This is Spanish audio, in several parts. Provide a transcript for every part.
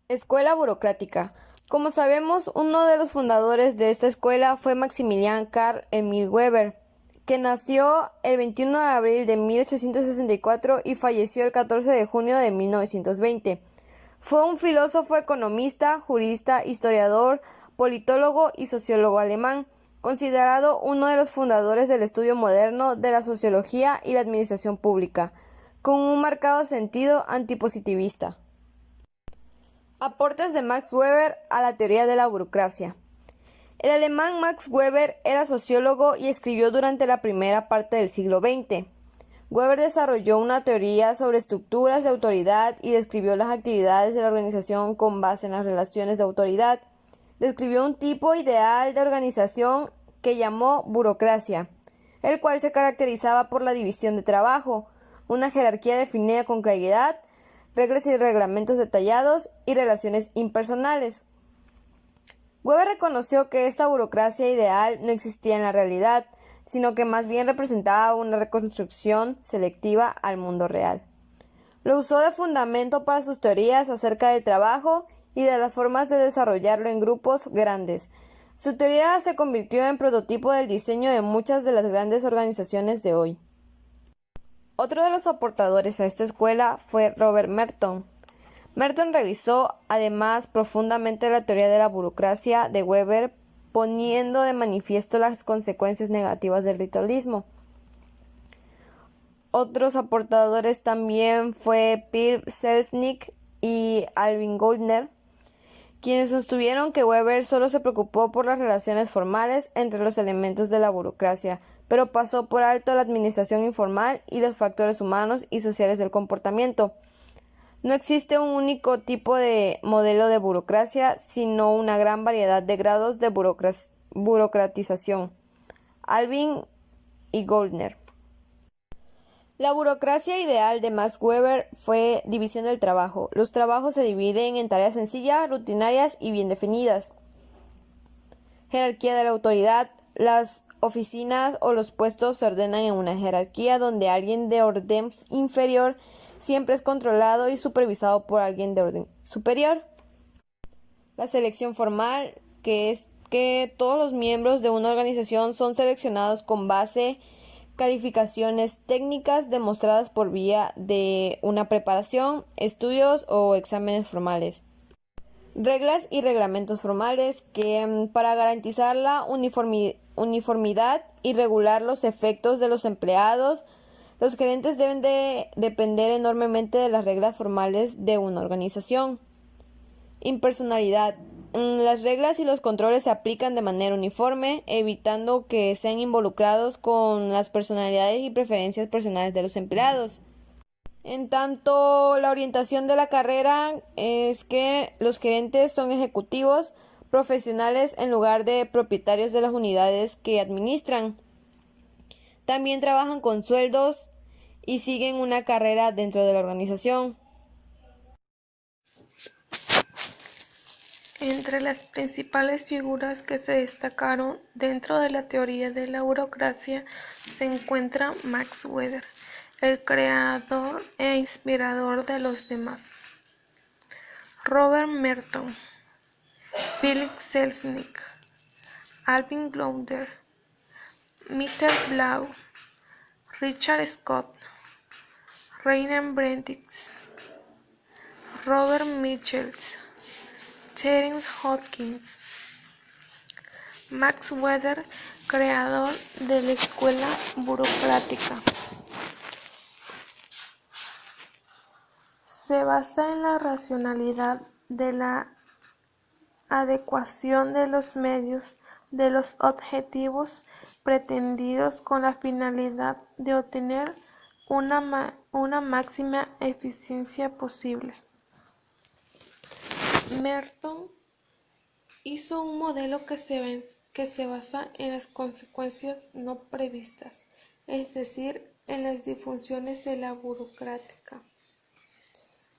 Escuela burocrática. Como sabemos, uno de los fundadores de esta escuela fue Maximilian Karl Emil Weber, que nació el 21 de abril de 1864 y falleció el 14 de junio de 1920. Fue un filósofo, economista, jurista, historiador, politólogo y sociólogo alemán, considerado uno de los fundadores del estudio moderno de la sociología y la administración pública, con un marcado sentido antipositivista. Aportes de Max Weber a la teoría de la burocracia. El alemán Max Weber era sociólogo y escribió durante la primera parte del siglo XX. Weber desarrolló una teoría sobre estructuras de autoridad y describió las actividades de la organización con base en las relaciones de autoridad. Describió un tipo ideal de organización que llamó burocracia, el cual se caracterizaba por la división de trabajo, una jerarquía definida con claridad, reglas y reglamentos detallados y relaciones impersonales. Weber reconoció que esta burocracia ideal no existía en la realidad, sino que más bien representaba una reconstrucción selectiva al mundo real. Lo usó de fundamento para sus teorías acerca del trabajo y de las formas de desarrollarlo en grupos grandes. Su teoría se convirtió en prototipo del diseño de muchas de las grandes organizaciones de hoy. Otro de los aportadores a esta escuela fue Robert Merton. Merton revisó además profundamente la teoría de la burocracia de Weber, poniendo de manifiesto las consecuencias negativas del ritualismo. Otros aportadores también fue Pierre Selznick y Alvin Goldner, quienes sostuvieron que Weber solo se preocupó por las relaciones formales entre los elementos de la burocracia, pero pasó por alto la administración informal y los factores humanos y sociales del comportamiento. No existe un único tipo de modelo de burocracia, sino una gran variedad de grados de burocratización. Alvin y Goldner. La burocracia ideal de Max Weber fue división del trabajo. Los trabajos se dividen en tareas sencillas, rutinarias y bien definidas. Jerarquía de la autoridad. Las oficinas o los puestos se ordenan en una jerarquía donde alguien de orden inferior siempre es controlado y supervisado por alguien de orden superior. La selección formal, que es que todos los miembros de una organización son seleccionados con base calificaciones técnicas demostradas por vía de una preparación, estudios o exámenes formales. Reglas y reglamentos formales que para garantizar la uniformidad y regular los efectos de los empleados, los gerentes deben de depender enormemente de las reglas formales de una organización. Impersonalidad. Las reglas y los controles se aplican de manera uniforme, evitando que sean involucrados con las personalidades y preferencias personales de los empleados. En tanto, la orientación de la carrera es que los gerentes son ejecutivos profesionales en lugar de propietarios de las unidades que administran. También trabajan con sueldos y siguen una carrera dentro de la organización. Entre las principales figuras que se destacaron dentro de la teoría de la burocracia se encuentra Max Weber, el creador e inspirador de los demás. Robert Merton, Philip Selznick, Alvin Goldner, Mitter Blau, Richard Scott, Rainer Brentix, Robert Michels, Terence Hopkins. Max Weber, creador de la escuela burocrática. Se basa en la racionalidad de la adecuación de los medios de los objetivos pretendidos con la finalidad de obtener una máxima eficiencia posible. Merton hizo un modelo que se basa en las consecuencias no previstas, es decir, en las disfunciones de la burocrática,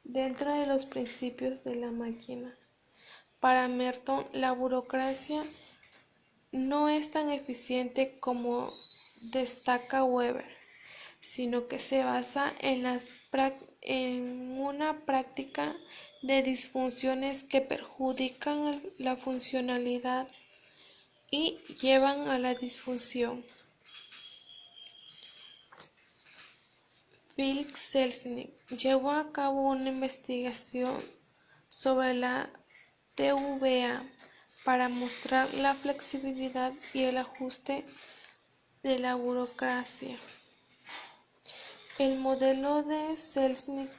dentro de los principios de la máquina. Para Merton, la burocracia no es tan eficiente como destaca Weber. sino que se basa en una práctica de disfunciones que perjudican la funcionalidad y llevan a la disfunción. Felix Selznick llevó a cabo una investigación sobre la TVA para mostrar la flexibilidad y el ajuste de la burocracia. El modelo de Selznick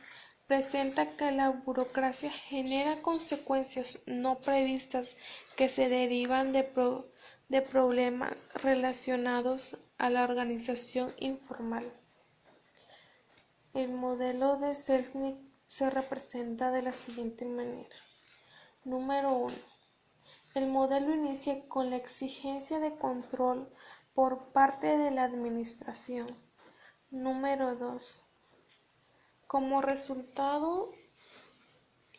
presenta que la burocracia genera consecuencias no previstas que se derivan de problemas relacionados a la organización informal. El modelo de Selznick se representa de la siguiente manera. Número 1. El modelo inicia con la exigencia de control por parte de la administración. Número 2. Como resultado,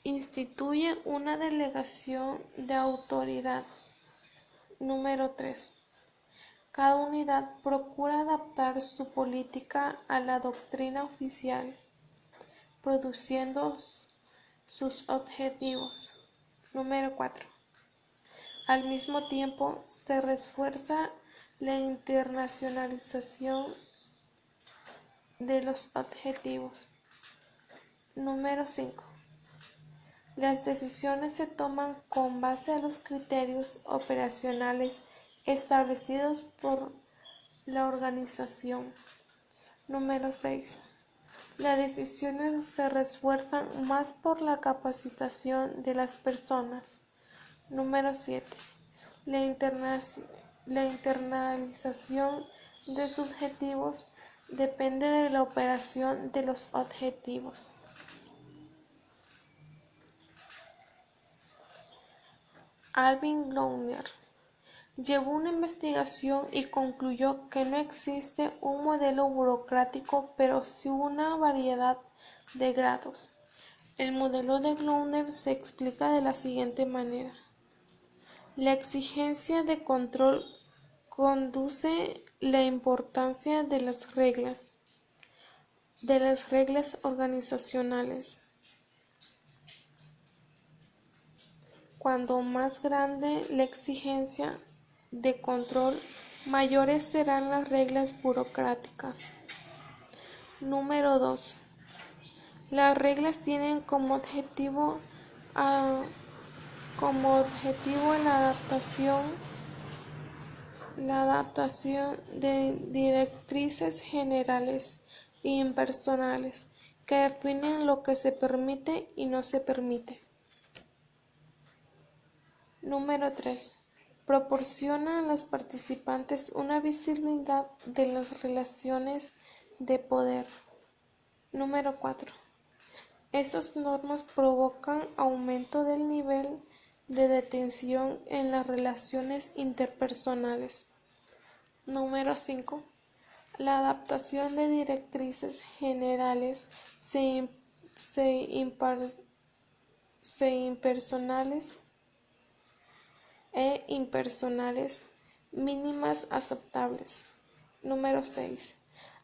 instituye una delegación de autoridad. Número 3. Cada unidad procura adaptar su política a la doctrina oficial, produciendo sus objetivos. Número 4. Al mismo tiempo, se refuerza la internacionalización de los objetivos. Número 5. Las decisiones se toman con base a los criterios operacionales establecidos por la organización. Número 6. Las decisiones se refuerzan más por la capacitación de las personas. Número 7. La internalización de subjetivos depende de la operación de los objetivos. Alvin Glauner llevó una investigación y concluyó que no existe un modelo burocrático, pero sí una variedad de grados. El modelo de Glauner se explica de la siguiente manera. La exigencia de control conduce la importancia de las reglas organizacionales. Cuanto más grande la exigencia de control, mayores serán las reglas burocráticas. Número 2. Las reglas tienen como objetivo la adaptación de directrices generales e impersonales que definen lo que se permite y no se permite. Número 3. Proporciona a los participantes una visibilidad de las relaciones de poder. Número 4. Estas normas provocan aumento del nivel de tensión en las relaciones interpersonales. Número 5. La adaptación de directrices generales impersonales mínimas aceptables. Número 6.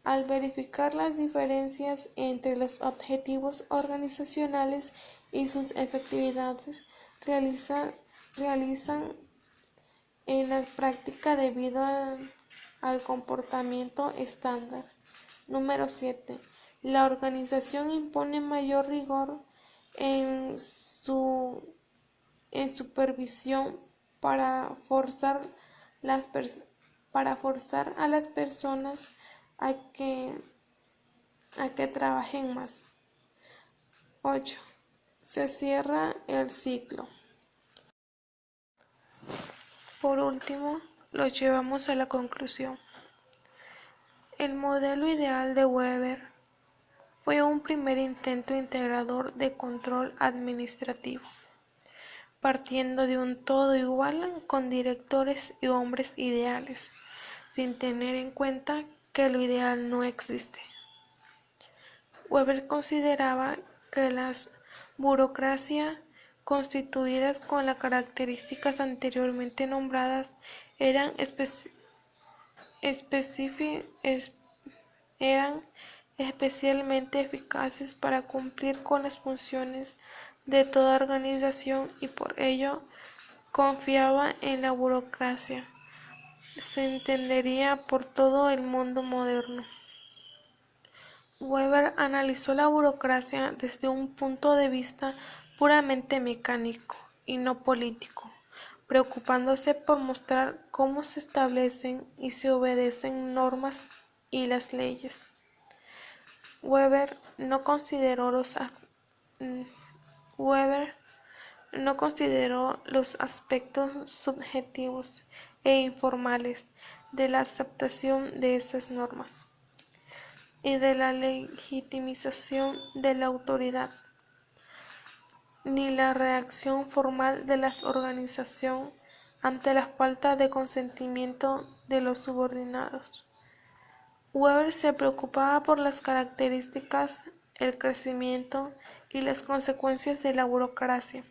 Al verificar las diferencias entre los objetivos organizacionales y sus efectividades, realizan en la práctica debido al comportamiento estándar. Número 7. La organización impone mayor rigor en su supervisión para forzar a las personas a que trabajen más. 8. Se cierra el ciclo. Por último, lo llevamos a la conclusión. El modelo ideal de Weber fue un primer intento integrador de control administrativo, partiendo de un todo igual con directores y hombres ideales, sin tener en cuenta que lo ideal no existe. Weber consideraba que las burocracias constituidas con las características anteriormente nombradas eran eran especialmente eficaces para cumplir con las funciones de toda organización y por ello confiaba en la burocracia. Se entendería por todo el mundo moderno. Weber analizó la burocracia desde un punto de vista puramente mecánico y no político, preocupándose por mostrar cómo se establecen y se obedecen normas y las leyes. Weber no consideró los aspectos subjetivos e informales de la aceptación de esas normas y de la legitimización de la autoridad, ni la reacción formal de la organización ante la falta de consentimiento de los subordinados. Weber se preocupaba por las características, el crecimiento y las consecuencias de la burocracia.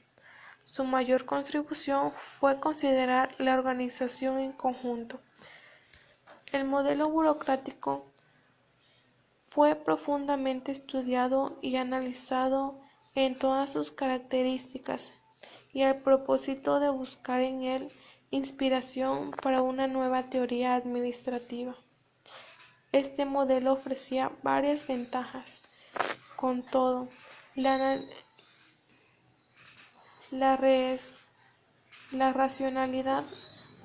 Su mayor contribución fue considerar la organización en conjunto. El modelo burocrático fue profundamente estudiado y analizado en todas sus características y al propósito de buscar en él inspiración para una nueva teoría administrativa. Este modelo ofrecía varias ventajas. Con todo, la racionalidad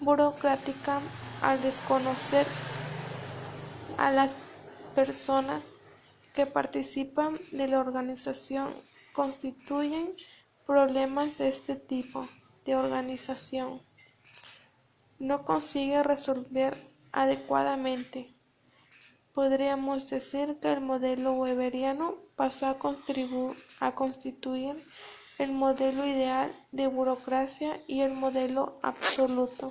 burocrática, al desconocer a las personas que participan de la organización, constituyen problemas de este tipo de organización. No consigue resolver adecuadamente. Podríamos decir que el modelo weberiano pasó a constituir el modelo ideal de burocracia y el modelo absoluto.